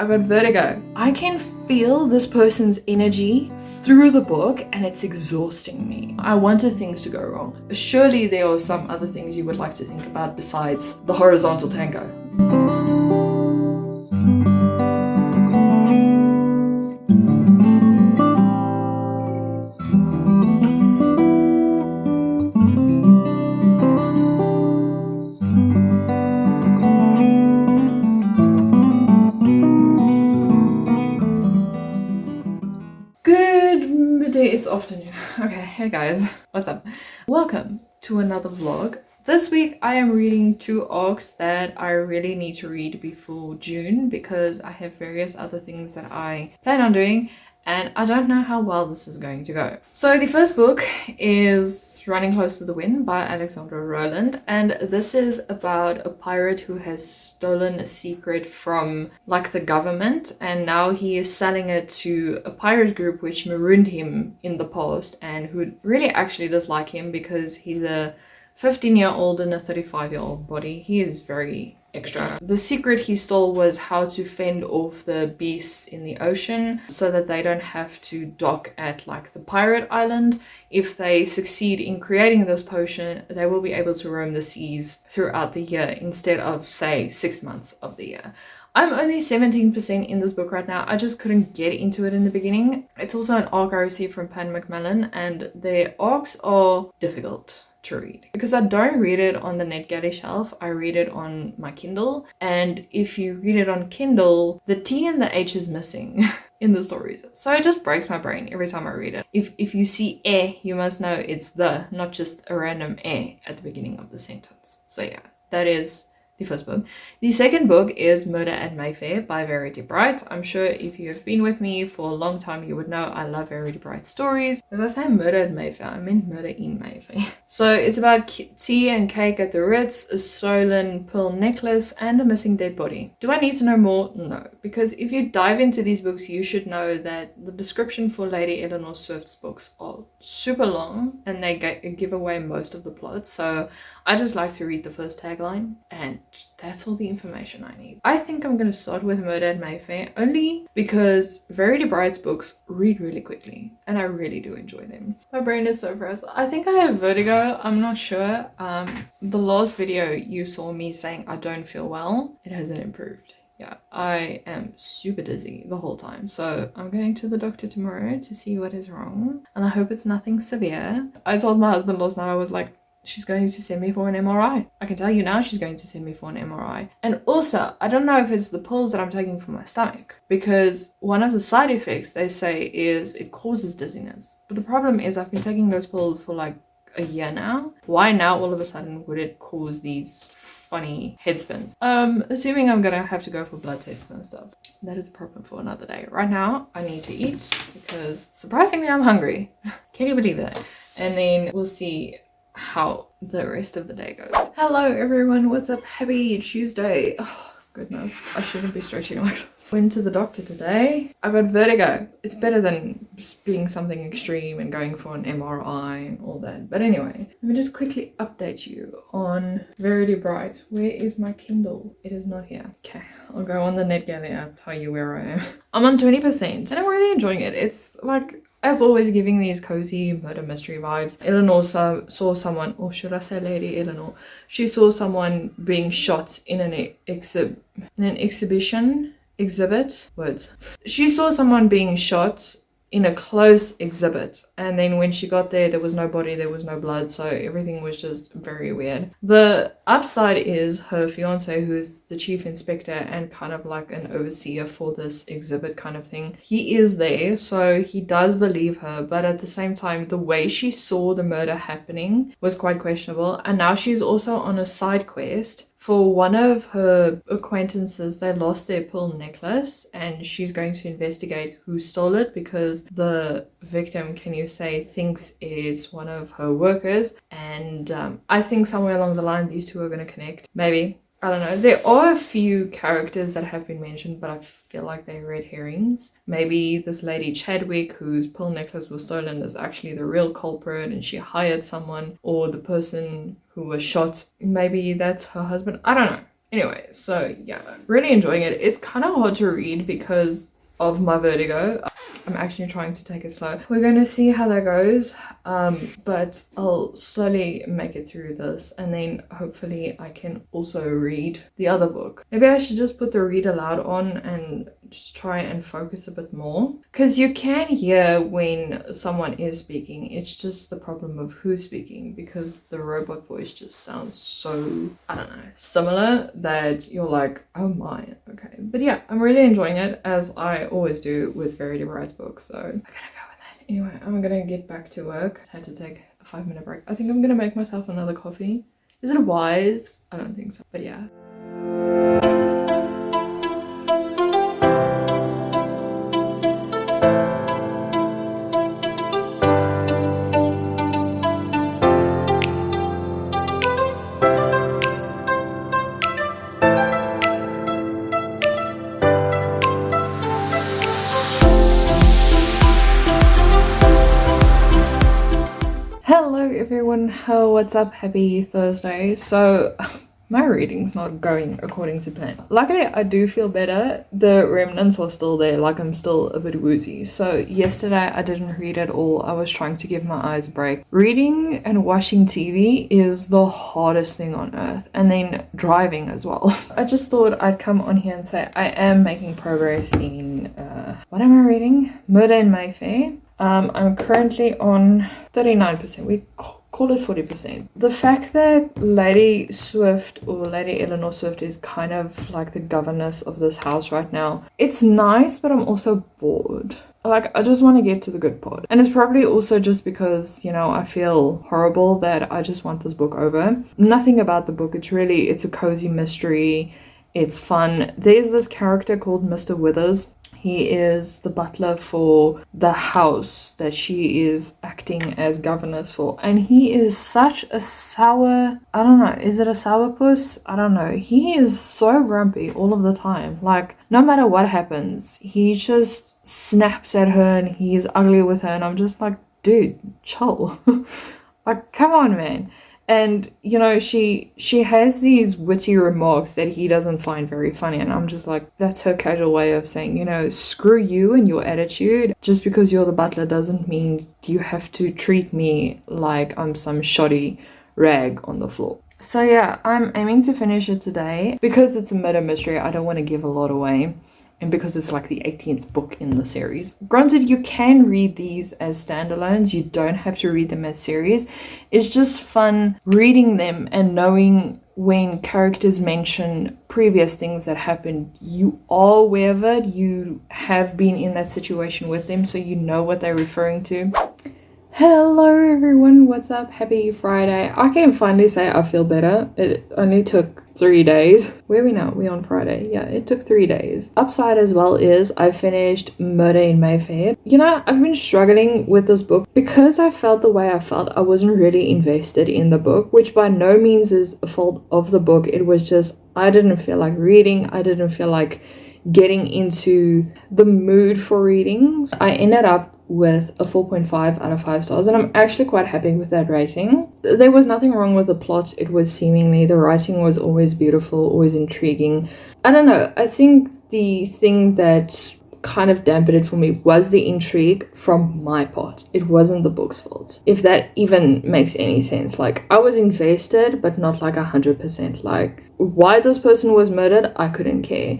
I got vertigo. I can feel this person's energy through the book and it's exhausting me. I wanted things to go wrong. Surely there are some other things you would like to think about besides the horizontal tango. It's afternoon. Okay, hey guys, what's up? Welcome to another vlog. This week I am reading 2 arcs that I really need to read before June because I have various other things that I plan on doing and I don't know how well this is going to go. So the first book is Running Close to the Wind by Alexandra Rowland, and this is about a pirate who has stolen a secret from like the government, and now he is selling it to a pirate group which marooned him in the past and who really actually dislike him because he's a 15-year-old in a 35-year-old body. He is very extra. The secret he stole was how to fend off the beasts in the ocean so that they don't have to dock at like the pirate island. If they succeed in creating this potion, they will be able to roam the seas throughout the year instead of say 6 months of the year. I'm only 17% in this book right now. I just couldn't get into it in the beginning. It's also an arc I received from Pan Macmillan and their arcs are difficult to read because I don't read it on the NetGalley shelf. I read it on my Kindle, and if you read it on Kindle, the T and the H is missing in the stories, so it just breaks my brain every time I read it. If you see you must know it's the, not just a random at the beginning of the sentence. So yeah, that is the first book. The second book is Murder at Mayfair by Verity. I'm sure if you have been with me for a long time, you would know I love Verity stories. Did I say Murder at Mayfair? I meant Murder in Mayfair. So it's about tea and cake at the Ritz, a stolen pearl necklace, and a missing dead body. Do I need to know more? No, because if you dive into these books, you should know that the description for Lady Eleanor Swift's books are super long and they give away most of the plot. So I just like to read the first tagline and that's all the information I need. I think I'm going to start with Murder at Mayfair only because Verity Bright's books read really quickly and I really do enjoy them. My brain is so frozen. I think I have vertigo. I'm not sure. The last video you saw me saying I don't feel well, it hasn't improved. Yeah, I am super dizzy the whole time. So I'm going to the doctor tomorrow to see what is wrong. And I hope it's nothing severe. I told my husband last night, I was like, she's going to send me for an MRI. I can tell you now she's going to send me for an MRI. And also, I don't know if it's the pills that I'm taking for my stomach, because one of the side effects they say is it causes dizziness. But the problem is I've been taking those pills for like a year now. Why now all of a sudden would it cause these funny head spins? Assuming I'm gonna have to go for blood tests and stuff. That is a problem for another day. Right now, I need to eat because surprisingly I'm hungry. Can you believe that? And then we'll see how the rest of the day goes. Hello everyone, what's up? Happy Tuesday. Oh goodness, I shouldn't be stretching like this. Went to the doctor today. I got vertigo. It's better than just being something extreme and going for an MRI and all that. But anyway, let me just quickly update you on Verity Bright. Where is my Kindle? It is not here. Okay, I'll go on the NetGalley app, tell you where I am. I'm on 20% and I'm really enjoying it. It's like, as always, giving these cozy murder mystery vibes. Eleanor saw someone, or should I say Lady Eleanor, she saw someone being shot in an exhibit. She saw someone being shot in a closed exhibit, and then when she got there was no body, there was no blood, so everything was just very weird. The upside is her fiance, who's the chief inspector and kind of like an overseer for this exhibit kind of thing, he is there, so he does believe her, but at the same time the way she saw the murder happening was quite questionable. And now she's also on a side quest for one of her acquaintances. They lost their pearl necklace and she's going to investigate who stole it because the victim, can you say, thinks it's one of her workers. And I think somewhere along the line these two are going to connect. Maybe. I don't know. There are a few characters that have been mentioned, but I feel like they're red herrings. Maybe this lady Chadwick, whose pearl necklace was stolen, is actually the real culprit and she hired someone, or the person who was shot, maybe that's her husband. I don't know. Anyway, so yeah, really enjoying it. It's kind of hard to read because of my vertigo. I'm actually trying to take it slow. We're going to see how that goes, but I'll slowly make it through this, and then hopefully I can also read the other book. Maybe I should just put the read aloud on and just try and focus a bit more, because you can hear when someone is speaking. It's just the problem of who's speaking, because the robot voice just sounds so, I don't know, similar, that you're like, oh my, okay. But yeah, I'm really enjoying it, as I always do with Verity Writes books, so I'm gonna go with that. Anyway, I'm gonna get back to work. I had to take a 5-minute break. I think I'm gonna make myself another coffee. Is it wise? I don't think so, but yeah. Hello everyone, what's up? Happy Thursday. So my reading's not going according to plan. Luckily I do feel better. The remnants are still there, like I'm still a bit woozy. So yesterday I didn't read at all. I was trying to give my eyes a break. Reading and watching TV is the hardest thing on earth, and then driving as well. I just thought I'd come on here and say I am making progress in what am I reading? Murder in Mayfair. I'm currently on 39%. We call it 40%. The fact that Lady Swift, or Lady Eleanor Swift, is kind of like the governess of this house right now, it's nice, but I'm also bored. Like, I just want to get to the good part. And it's probably also just because, you know, I feel horrible that I just want this book over. Nothing about the book. It's a cozy mystery. It's fun. There's this character called Mr. Withers. He is the butler for the house that she is acting as governess for. And he is such a sour, I don't know, is it a sourpuss? I don't know. He is so grumpy all of the time. Like, no matter what happens, he just snaps at her and he's ugly with her. And I'm just like, dude, chill. Like, come on, man. And, you know, she has these witty remarks that he doesn't find very funny. And I'm just like, that's her casual way of saying, you know, screw you and your attitude. Just because you're the butler doesn't mean you have to treat me like I'm some shoddy rag on the floor. So yeah, I'm aiming to finish it today. Because it's a murder mystery, I don't want to give a lot away. And because it's like the 18th book in the series. Granted, you can read these as standalones. You don't have to read them as series. It's just fun reading them and knowing when characters mention previous things that happened. You are aware of it. You have been in that situation with them, so you know what they're referring to. Hello everyone, what's up? Happy Friday. I can finally say I feel better. It only took 3 days. Where are we now? We're on Friday. Yeah, it took 3 days. Upside as well is I finished Murder in Mayfair. You know, I've been struggling with this book because I felt the way I felt. I wasn't really invested in the book, which by no means is a fault of the book. It was just, I didn't feel like reading. I didn't feel like getting into the mood for reading. I ended up with a 4.5 out of 5 stars, and I'm actually quite happy with that rating. There was nothing wrong with the plot. It was seemingly, the writing was always beautiful, always intriguing. I don't know, I think the thing that kind of dampened it for me was the intrigue from my part. It wasn't the book's fault, if that even makes any sense. Like, I was invested, but not like 100%. Like, why this person was murdered, I couldn't care.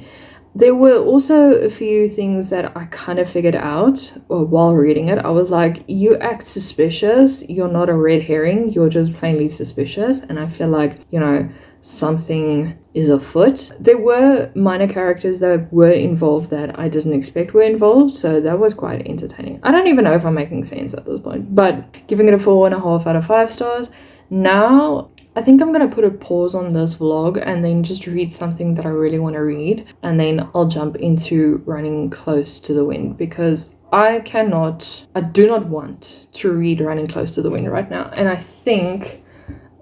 There were also a few things that I kind of figured out while reading it. I was like, you act suspicious. You're not a red herring. You're just plainly suspicious. And I feel like, you know, something is afoot. There were minor characters that were involved that I didn't expect were involved. So that was quite entertaining. I don't even know if I'm making sense at this point. But giving it a 4.5 out of 5 stars. Now, I think I'm going to put a pause on this vlog and then just read something that I really want to read. And then I'll jump into Running Close to the Wind, because I do not want to read Running Close to the Wind right now. And I think,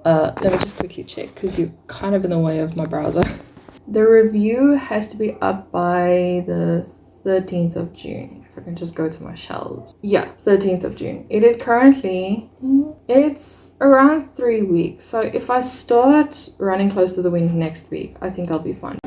let me just quickly check because you're kind of in the way of my browser. The review has to be up by the 13th of June. If I can just go to my shelves. Yeah, 13th of June. It is currently, it's around 3 weeks. So if I start Running Close to the Wind next week, I think I'll be fine.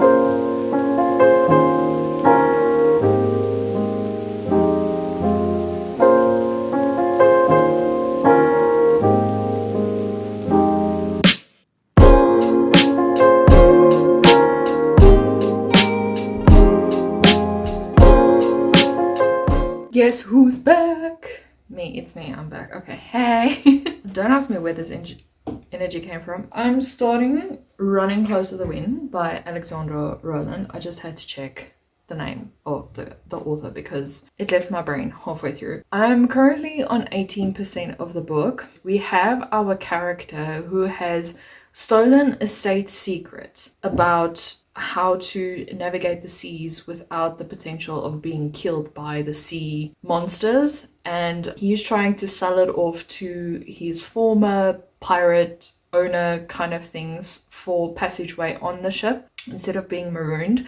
Guess who's back? Me, it's me, I'm back. Okay, hey. Don't ask me where this energy came from. I'm starting Running Close to the Wind by Alexandra, Rowland. I just had to check the name of the author because it left my brain halfway through. I'm currently on 18% of the book. We have our character who has stolen a state secret about how to navigate the seas without the potential of being killed by the sea monsters, and he's trying to sell it off to his former pirate owner kind of things for passageway on the ship instead of being marooned.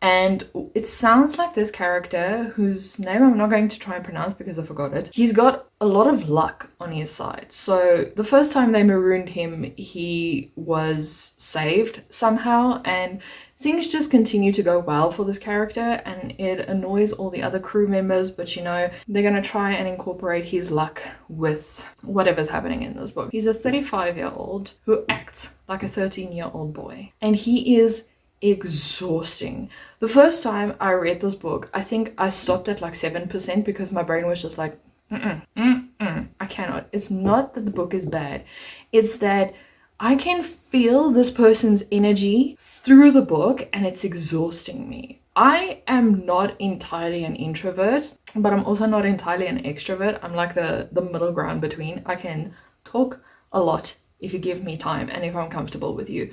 And it sounds like this character, whose name I'm not going to try and pronounce because I forgot it, he's got a lot of luck on his side. So the first time they marooned him, he was saved somehow, and things just continue to go well for this character, and it annoys all the other crew members, but you know, they're going to try and incorporate his luck with whatever's happening in this book. He's a 35-year-old who acts like a 13-year-old boy, and he is exhausting. The first time I read this book, I think I stopped at like 7% because my brain was just like, I cannot. It's not that the book is bad. It's that I can feel this person's energy through the book and it's exhausting me. I am not entirely an introvert, but I'm also not entirely an extrovert. I'm like the middle ground between. I can talk a lot if you give me time and if I'm comfortable with you.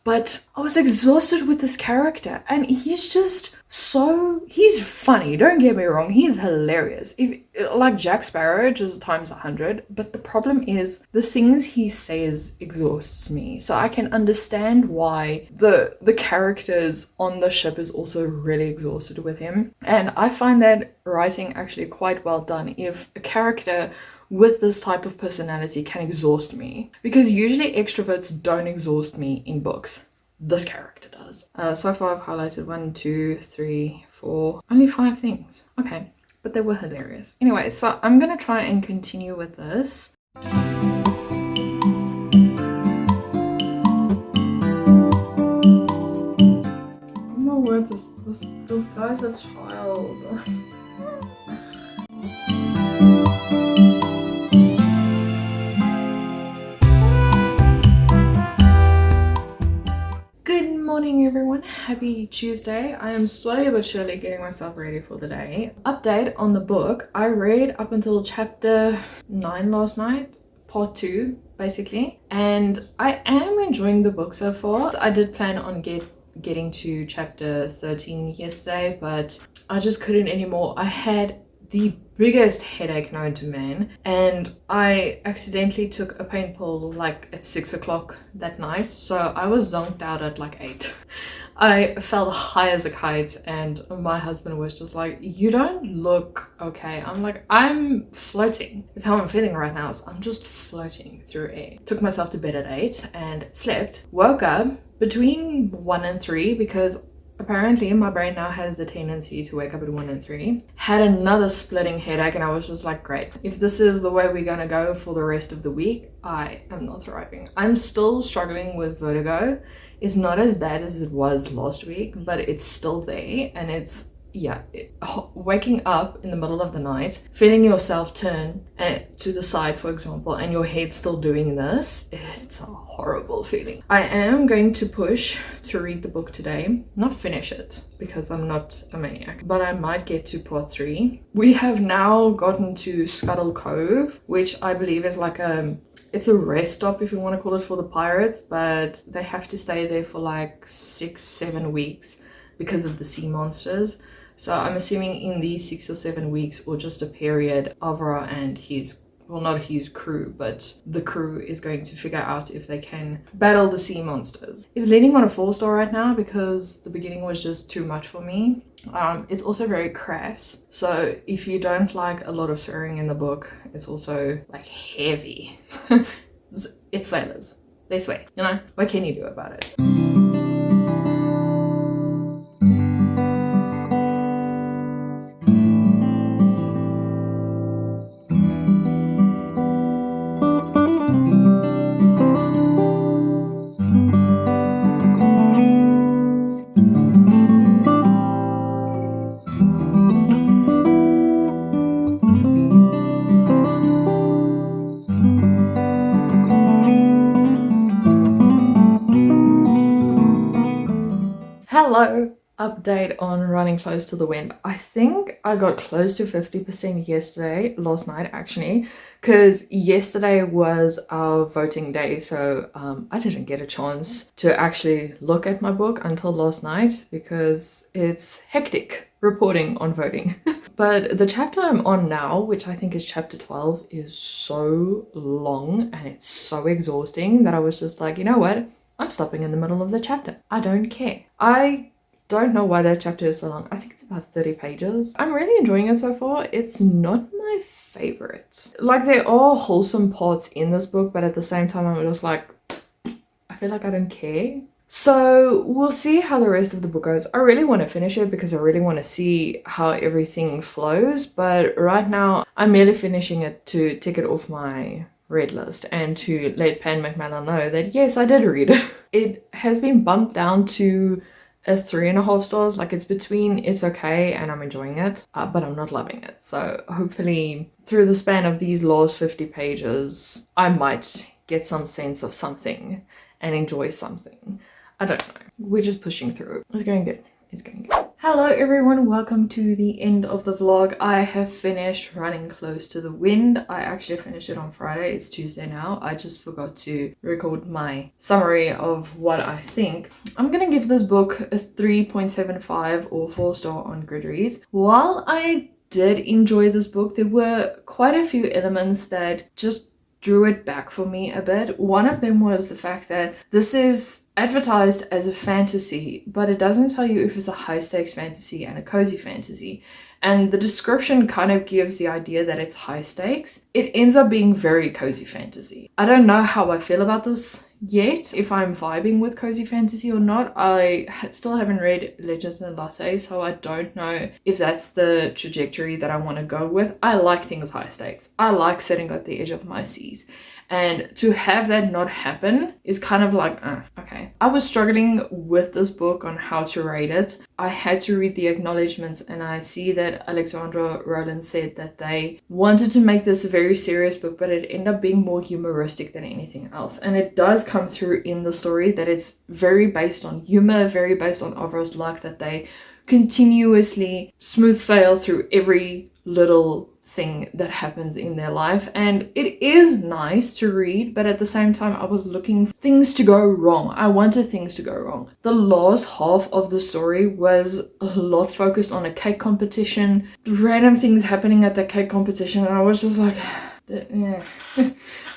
But I was exhausted with this character, and he's just he's funny, don't get me wrong, he's hilarious. Like Jack Sparrow, just times 100, but the problem is the things he says exhausts me. So I can understand why the characters on the ship is also really exhausted with him. And I find that writing actually quite well done if a character with this type of personality can exhaust me, because usually extroverts don't exhaust me in books. This character does. So far I've highlighted 1, 2, 3, 4, only 5 things. Okay, but they were hilarious. Anyway, so I'm gonna try and continue with this. Oh my word, this guy's a child. Good morning everyone, happy Tuesday. I am slowly but surely getting myself ready for the day. Update on the book, I read up until chapter 9 last night, part 2 basically, and I am enjoying the book so far. I did plan on getting to chapter 13 yesterday, but I just couldn't anymore. I had the biggest headache known to man, and I accidentally took a pain pill like at 6 o'clock that night, so I was zonked out at like 8. I felt high as a kite, and my husband was just like, you don't look okay. I'm like, I'm floating. It's how I'm feeling right now. So I'm just floating through air. Took myself to bed at 8 and slept. Woke up between 1 and 3 because apparently my brain now has the tendency to wake up at 1 and 3. Had another splitting headache, and I was just like, great. If this is the way we're gonna go for the rest of the week, I am not thriving. I'm still struggling with vertigo. It's not as bad as it was last week, but it's still there, and it's waking up in the middle of the night, feeling yourself turn to the side, for example, and your head still doing this, it's a horrible feeling. I am going to push to read the book today, not finish it because I'm not a maniac, but I might get to part 3. We have now gotten to Scuttle Cove, which I believe is like it's a rest stop, if you want to call it, for the pirates, but they have to stay there for like 6-7 weeks because of the sea monsters. So I'm assuming in these 6 or 7 weeks, or just a period, Alvaro and his, well, not his crew, but the crew is going to figure out if they can battle the sea monsters. It's leaning on a 4-star right now because the beginning was just too much for me. It's also very crass, so if you don't like a lot of swearing in the book, it's also like heavy. It's sailors. They swear, you know? What can you do about it? Hello, update on Running Close to the Wind. I think I got close to 50% last night actually, because yesterday was our voting day, so I didn't get a chance to actually look at my book until last night because it's hectic reporting on voting. But the chapter I'm on now, which I think is chapter 12, is so long and it's so exhausting that I was just like, you know what? I'm stopping in the middle of the chapter. I don't care. I don't know why that chapter is so long. I think it's about 30 pages. I'm really enjoying it so far. It's not my favorite. Like, there are wholesome parts in this book, but at the same time, I'm just like, I feel like I don't care. So we'll see how the rest of the book goes. I really want to finish it because I really want to see how everything flows. But right now, I'm merely finishing it to tick it off my read list and to let Pan McMillan know that yes, I did read it. It has been bumped down to a 3.5 stars. Like, it's between it's okay and I'm enjoying it, but I'm not loving it. So hopefully through the span of these last 50 pages, I might get some sense of something and enjoy something. I don't know. We're just pushing through. It's going good. It's going good. Hello everyone, welcome to the end of the vlog. I have finished Running Close to the Wind. I actually finished it on Friday. It's Tuesday now. I just forgot to record my summary of what I think. I'm gonna give this book a 3.75 or 4-star on Goodreads. While I did enjoy this book, there were quite a few elements that just drew it back for me a bit. One of them was the fact that this is advertised as a fantasy, but it doesn't tell you if it's a high stakes fantasy and a cozy fantasy. And the description kind of gives the idea that it's high stakes. It ends up being very cozy fantasy. I don't know how I feel about this yet, if I'm vibing with cozy fantasy or not. I still haven't read Legends and Latte, so I don't know if that's the trajectory that I want to go with. I like things high stakes. I like sitting at the edge of my seas. And to have that not happen is kind of like, okay. I was struggling with this book on how to rate it. I had to read the acknowledgements, and I see that Alexandra, Rowland said that they wanted to make this a very serious book, but it ended up being more humoristic than anything else. And it does come through in the story that it's very based on humor, very based on Avra's luck, that they continuously smooth sail through every little thing that happens in their life. And it is nice to read, but at the same time I was looking for things to go wrong. I wanted things to go wrong. The last half of the story was a lot focused on a cake competition, random things happening at the cake competition, and I was just like, yeah.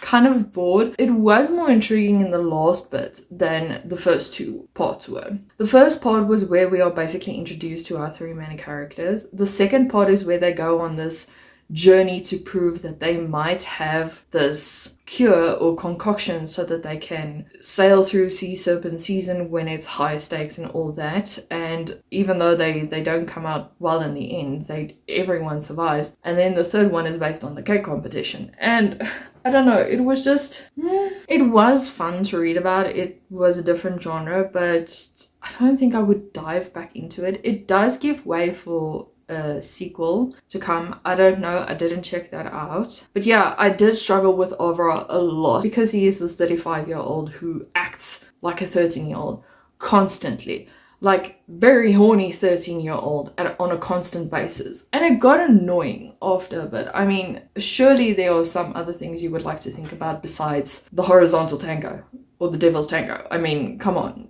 Kind of bored. It was more intriguing in the last bit than the first two parts were. The first part was where we are basically introduced to our 3 main characters. The second part is where they go on this journey to prove that they might have this cure or concoction so that they can sail through sea serpent season when it's high stakes and all that. And even though they don't come out well in the end, everyone survives. And then the third one is based on the cake competition. And I don't know, it was just, it was fun to read about. It was a different genre, but I don't think I would dive back into it. It does give way for a sequel to come. I don't know, I didn't check that out. But yeah, I did struggle with Avra a lot because he is this 35-year-old who acts like a 13-year-old constantly. Like, very horny 13-year-old on a constant basis. And it got annoying after a bit. I mean, surely there are some other things you would like to think about besides the horizontal tango or the devil's tango. I mean, come on.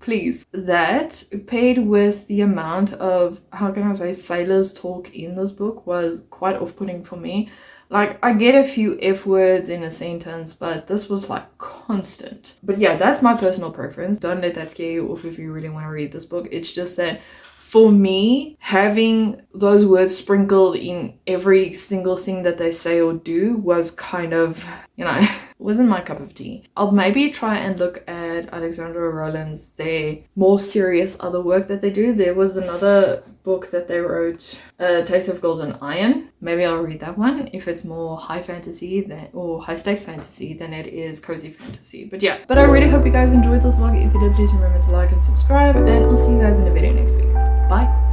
Please. That paired with the amount of, how can I say, sailors talk in this book was quite off-putting for me. Like, I get a few F words in a sentence, but this was like constant. But yeah, that's my personal preference. Don't let that scare you off if you really want to read this book. It's just that for me, having those words sprinkled in every single thing that they say or do was kind of, you know, wasn't my cup of tea. I'll maybe try and look at Alexandra Rowland's their more serious other work that they do. There was another book that they wrote, Taste of Golden Iron. Maybe I'll read that one if it's more high fantasy or high stakes fantasy than it is cozy fantasy. But yeah, but I really hope you guys enjoyed this vlog. If you did, please remember to like and subscribe, and I'll see you guys in a video next week. Bye.